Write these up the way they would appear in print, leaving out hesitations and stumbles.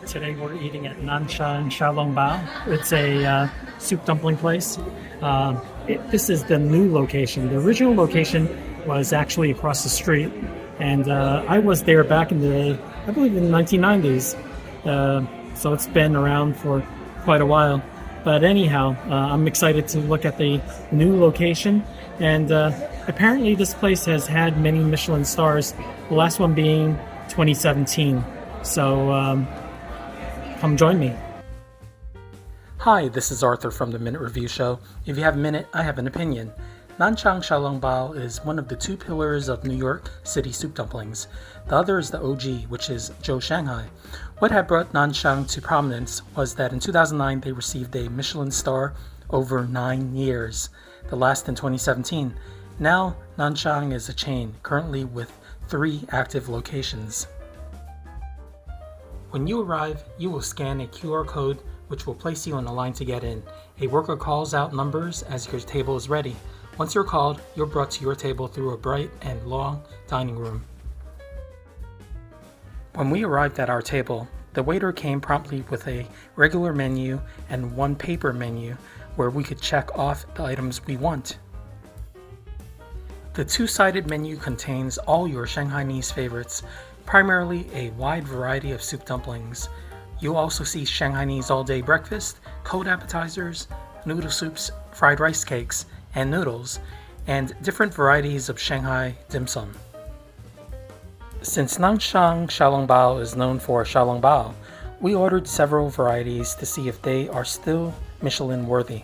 Today we're eating at NAN XIAO Bao. It's a soup dumpling place. This is the new location. The original location was actually across the street, and I was there back in I believe in the 1990s. So it's been around for quite a while. But anyhow, I'm excited to look at the new location, and apparently this place has had many Michelin stars, the last one being 2017. So come join me. Hi, this is Arthur from the Minute Review Show. If you have a minute, I have an opinion. NAN XIANG XIAO is one of the two pillars of New York City soup dumplings. The other is the OG, which is Joe Shanghai. What had brought NAN XIANG to prominence was that in 2009 they received a Michelin star over 9 years, the last in 2017. Now, NAN XIANG is a chain, currently with 3 active locations. When you arrive, you will scan a QR code which will place you on a line to get in. A worker calls out numbers as your table is ready. Once you're called, you're brought to your table through a bright and long dining room. When we arrived at our table, the waiter came promptly with a regular menu and 1 paper menu where we could check off the items we want. The 2-sided menu contains all your Shanghainese favorites, primarily a wide variety of soup dumplings. You'll also see Shanghainese all-day breakfast, cold appetizers, noodle soups, fried rice cakes, and noodles, and different varieties of Shanghai dim sum. Since NAN XIANG XIAO is known for xiaolong bao, we ordered several varieties to see if they are still Michelin worthy.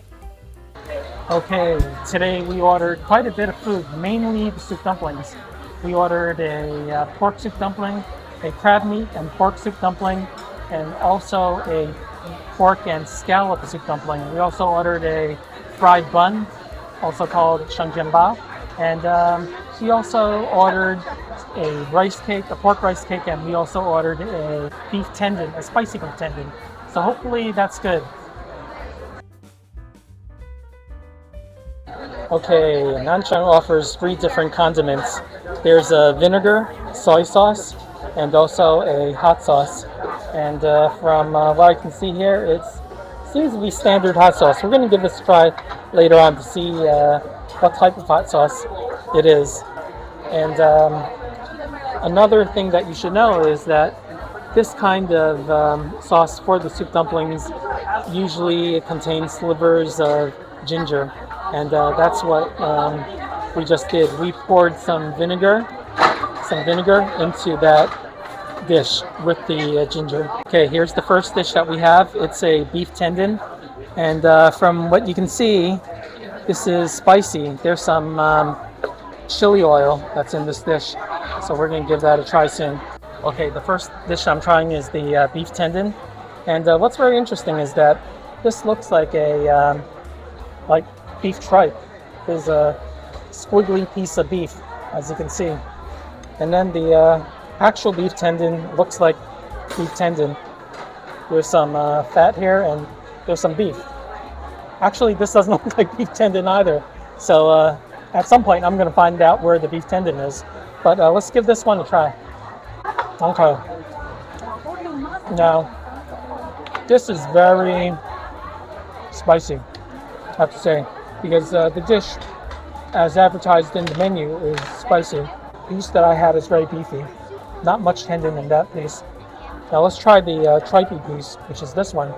Okay, today we ordered quite a bit of food, mainly the soup dumplings. We ordered a pork soup dumpling, a crab meat and pork soup dumpling, and also a pork and scallop soup dumpling. We also ordered a fried bun, also called Shanghainese bao, and we also ordered a rice cake, a pork rice cake, and we also ordered a beef tendon, a spicy beef tendon. So hopefully that's good. Okay, NAN XIANG offers 3 different condiments. There's a vinegar, soy sauce, and also a hot sauce. And from what I can see here, it seems to be standard hot sauce. We're going to give this a try later on to see what type of hot sauce it is. And another thing that you should know is that this kind of sauce for the soup dumplings usually contains slivers of ginger. And that's what we just did. We poured some vinegar into that dish with the ginger. Okay, here's the first dish that we have. It's a beef tendon, and from what you can see, this is spicy. There's some chili oil that's in this dish, so we're going to give that a try soon. Okay, the first dish I'm trying is the beef tendon, and what's very interesting is that this looks like a beef tripe. There's a squiggly piece of beef, as you can see, and then the actual beef tendon looks like beef tendon. There's some fat here and there's some beef. Actually, this doesn't look like beef tendon either. So at some point I'm going to find out where the beef tendon is. But let's give this one a try. Okay. Now, this is very spicy, I have to say, because the dish, as advertised in the menu, is spicy. The piece that I had is very beefy. Not much tendon in that piece. Now let's try the tripey piece, which is this one.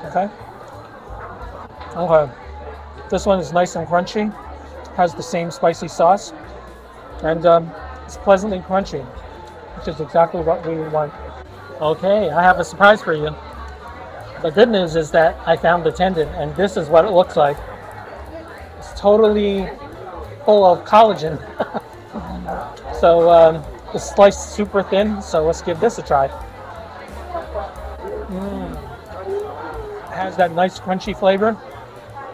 Okay. Okay. This one is nice and crunchy. Has the same spicy sauce, and it's pleasantly crunchy, which is exactly what we want. Okay, I have a surprise for you. The good news is that I found the tendon, and this is what it looks like. It's totally full of collagen. So it's sliced super thin, so let's give this a try. It has that nice crunchy flavor,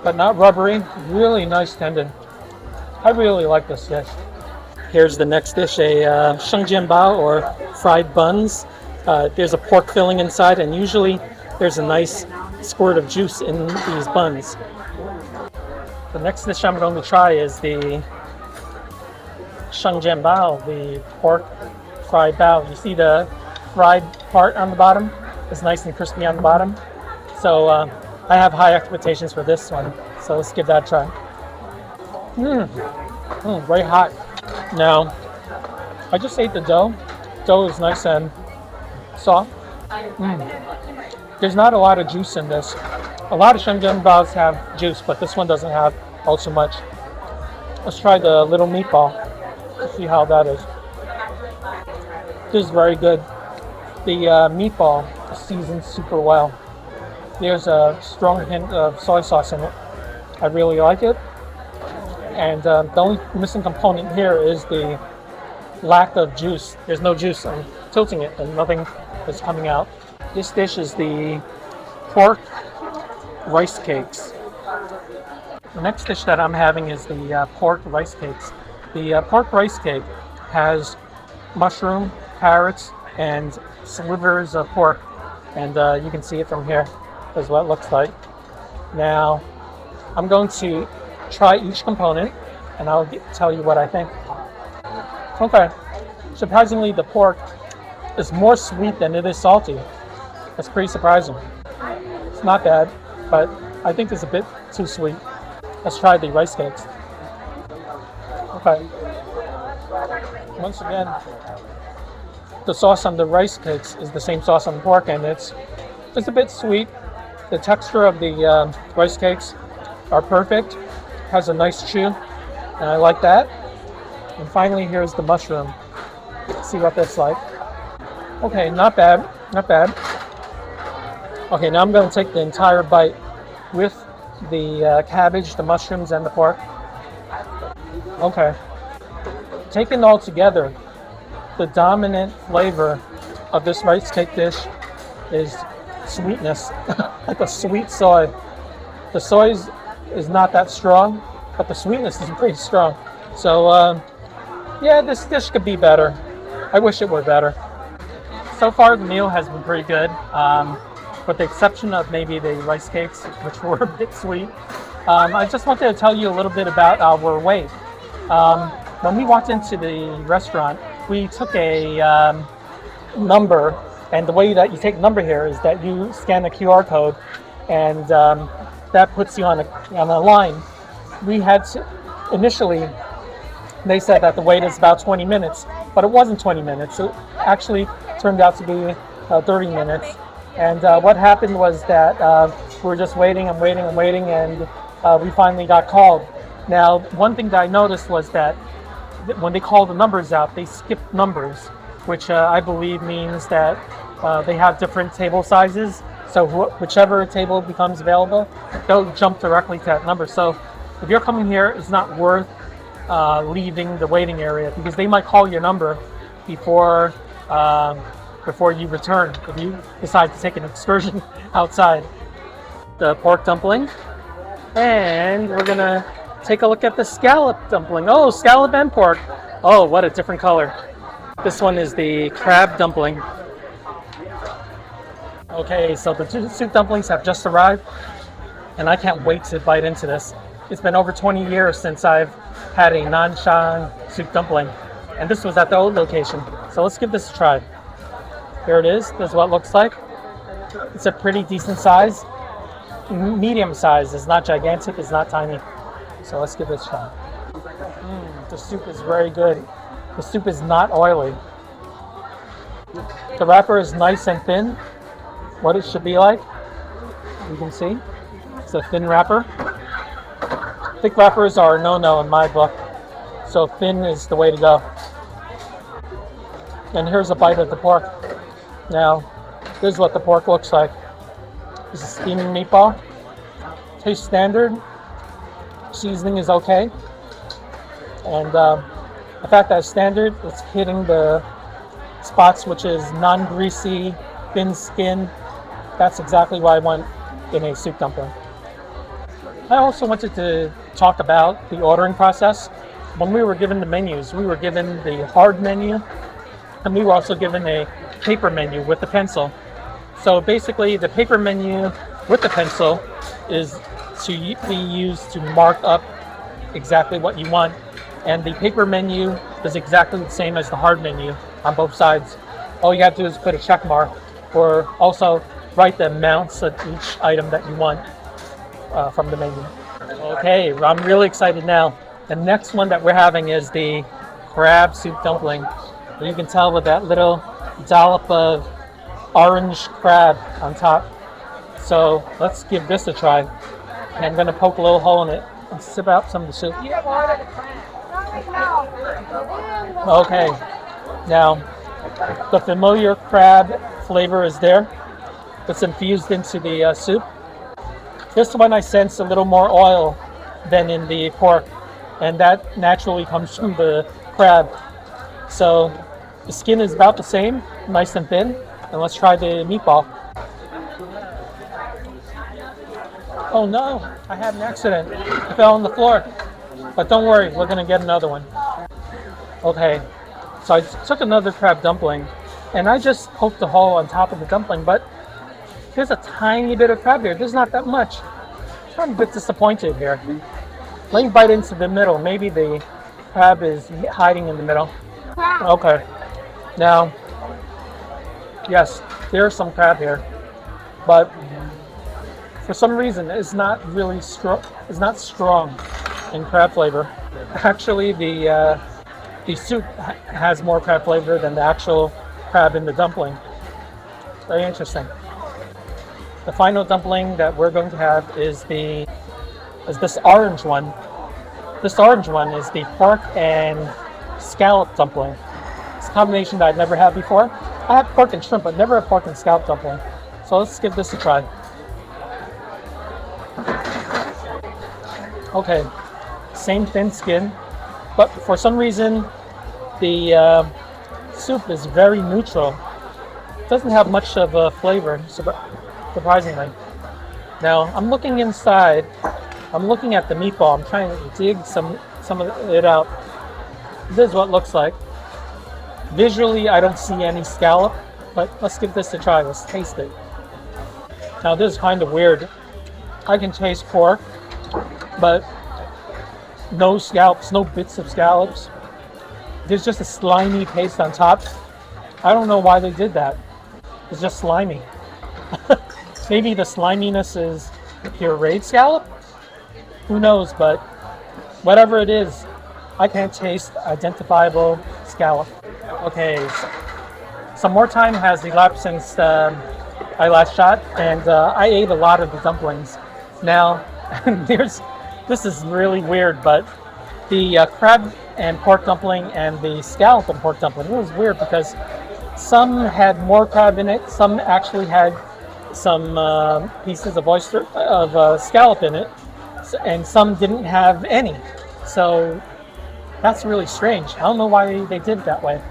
but not rubbery. Really nice tendon. I really like this dish. Here's the next dish, a Shanghainese bao, or fried buns. There's a pork filling inside, and usually there's a nice squirt of juice in these buns. The next dish I'm going to try is the Shanghainese bao, the pork fried bao. You see the fried part on the bottom? is nice and crispy on the bottom. So I have high expectations for this one. So let's give that a try. Very hot. Now, I just ate the dough. Dough is nice and soft. There's not a lot of juice in this. A lot of Shanghainese baos have juice, but this one doesn't have all too much. Let's try the little meatball to see how that is. This is very good. The meatball is seasoned super well. There's a strong hint of soy sauce in it. I really like it. And the only missing component here is the lack of juice. There's no juice. I'm tilting it and nothing is coming out. This dish is the pork rice cakes. The next dish that I'm having is the pork rice cakes. The pork rice cake has mushroom, carrots, and slivers of pork. And you can see it from here. Is what it looks like. Now, I'm going to try each component and I'll tell you what I think. Okay, surprisingly the pork is more sweet than it is salty. That's pretty surprising. It's not bad, but I think it's a bit too sweet. Let's try the rice cakes. Okay. Once again, the sauce on the rice cakes is the same sauce on the pork, and it's a bit sweet. The texture of the rice cakes are perfect. Has a nice chew, and I like that. And finally, here's the mushroom. Let's see what that's like. Okay, not bad, not bad. Okay, now I'm going to take the entire bite with the cabbage, the mushrooms, and the pork. Okay. Taken all together, the dominant flavor of this rice cake dish is sweetness, like a sweet soy. The soy is not that strong, but the sweetness is pretty strong. So yeah, this dish could be better. I wish it were better. So far the meal has been pretty good, with the exception of maybe the rice cakes, which were a bit sweet. I just wanted to tell you a little bit about our wait. When we walked into the restaurant, we took a number. And the way that you take a number here is that you scan a QR code, and that puts you on a line. We had to, initially, they said that the wait is about 20 minutes, but it wasn't 20 minutes. It actually turned out to be 30 minutes. And what happened was that we were just waiting and waiting and waiting, and we finally got called. Now, one thing that I noticed was that when they call the numbers out, they skip numbers, which I believe means that they have different table sizes. So whichever table becomes available, they'll jump directly to that number. So if you're coming here, it's not worth leaving the waiting area, because they might call your number before you return if you decide to take an excursion outside. The pork dumpling, and we're gonna take a look at the scallop dumpling. Oh, scallop and pork. Oh, what a different color. This one is the crab dumpling. Okay, so the two soup dumplings have just arrived, and I can't wait to bite into this. It's been over 20 years since I've had a NAN XIAO soup dumpling, and this was at the old location. So let's give this a try. Here it is. This is what it looks like. It's a pretty decent size, medium size. It's not gigantic, it's not tiny. So let's give this a try. The soup is very good. The soup is not oily. The wrapper is nice and thin, what it should be like. You can see it's a thin wrapper. Thick wrappers are a no-no in my book, so thin is the way to go. And here's a bite of the pork. Now, this is what the pork looks like. This is steaming meatball. Tastes standard. Seasoning is okay. And the fact that it's standard, it's hitting the spots, which is non-greasy, thin skin. That's exactly what I want in a soup dumpling. I also wanted to talk about the ordering process. When we were given the menus, we were given the hard menu, and we were also given a paper menu with a pencil. So basically, the paper menu with the pencil is to be used to mark up exactly what you want, and the paper menu is exactly the same as the hard menu on both sides. All you have to do is put a check mark or also write the amounts of each item that you want from the menu. Okay, I'm really excited now. The next one that we're having is the crab soup dumpling. You can tell with that little dollop of orange crab on top. So let's give this a try. And I'm going to poke a little hole in it and sip out some of the soup. Okay, now the familiar crab flavor is there. It's infused into the soup. This one I sense a little more oil than in the pork, and that naturally comes from the crab. So the skin is about the same, nice and thin. And let's try the meatball. Oh no, I had an accident. I fell on the floor. But don't worry, we're gonna get another one. Okay, so I took another crab dumpling and I just poked a hole on top of the dumpling, but there's a tiny bit of crab here. There's not that much. I'm a bit disappointed here. Let me bite into the middle. Maybe the crab is hiding in the middle. Okay, now, yes, there's some crab here, but for some reason it's not really strong. It's not strong in crab flavor. Actually, the soup has more crab flavor than the actual crab in the dumpling. Very interesting. The final dumpling that we're going to have is this orange one. This orange one is the pork and scallop dumpling. It's a combination that I've never had before. I had pork and shrimp, but never a pork and scallop dumpling. So let's give this a try. Okay, same thin skin, but for some reason the soup is very neutral. It doesn't have much of a flavor, surprisingly. Now I'm looking inside. I'm looking at the meatball. I'm trying to dig some of it out. This is what it looks like. Visually, I don't see any scallop, but let's give this a try. Let's taste it. Now this is kind of weird. I can taste pork, but no scallops, no bits of scallops. There's just a slimy paste on top. I don't know why they did that. It's just slimy. Maybe the sliminess is pureed scallop? Who knows, but whatever it is, I can't taste identifiable scallop. Okay, some more time has elapsed since I last shot, and I ate a lot of the dumplings. Now, this is really weird, but the crab and pork dumpling and the scallop and pork dumpling, it was weird because some had more crab in it, some actually had some pieces of scallop in it, and some didn't have any. So that's really strange. I don't know why they did it that way.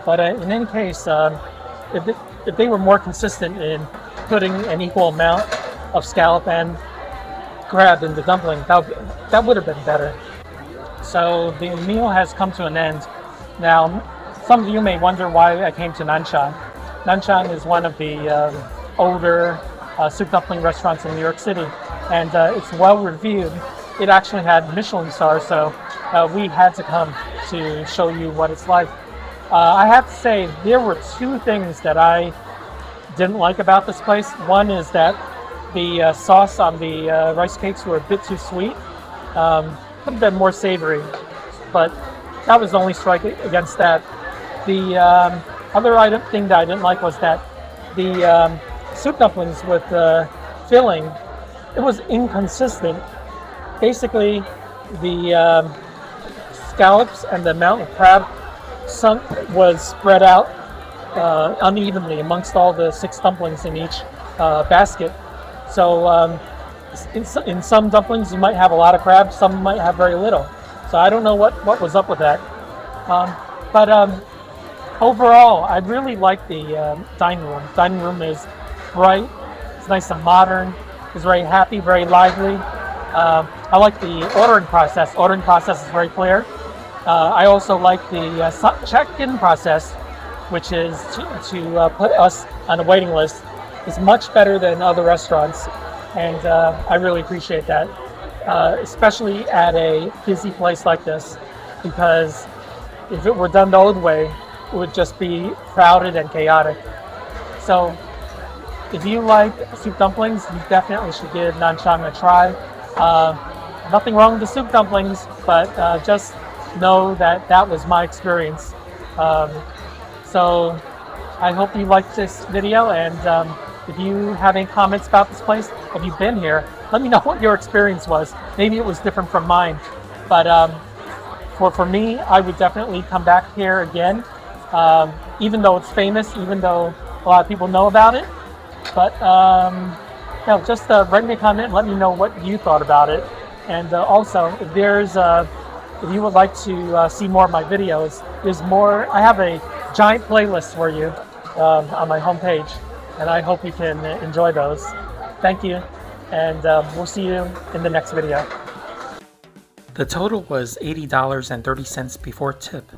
But in any case, if they were more consistent in putting an equal amount of scallop and crab in the dumpling, that would have been better. So the meal has come to an end. Now, some of you may wonder why I came to Nanxiang. Nanxiang is one of the older soup dumpling restaurants in New York City, and it's well reviewed. It actually had Michelin stars, so we had to come to show you what it's like. I have to say, there were two things that I didn't like about this place. One is that the sauce on the rice cakes were a bit too sweet. Could have been more savory, but that was the only strike against that. The other thing that I didn't like was that the soup dumplings with filling, it was inconsistent. Basically, the scallops and the amount of crab was spread out unevenly amongst all the 6 dumplings in each basket. So in some dumplings you might have a lot of crab, some might have very little. So I don't know what was up with that. But overall, I really like the dining room. Dining room is bright, it's nice and modern, it's very happy, very lively. I like the ordering process. Ordering process is very clear. I also like the check-in process, which is to put us on a waiting list. It's much better than other restaurants, and I really appreciate that, especially at a busy place like this, because if it were done the old way, it would just be crowded and chaotic. So if you like soup dumplings, you definitely should give Nan Xiang a try. Nothing wrong with the soup dumplings, but just know that that was my experience. So I hope you liked this video, and if you have any comments about this place, if you've been here, let me know what your experience was. Maybe it was different from mine, but for me, I would definitely come back here again, even though it's famous, even though a lot of people know about it. But just write me a comment and let me know what you thought about it. And also, if you would like to see more of my videos, there's more. I have a giant playlist for you on my homepage, and I hope you can enjoy those. Thank you, and we'll see you in the next video. The total was $80.30 before tip.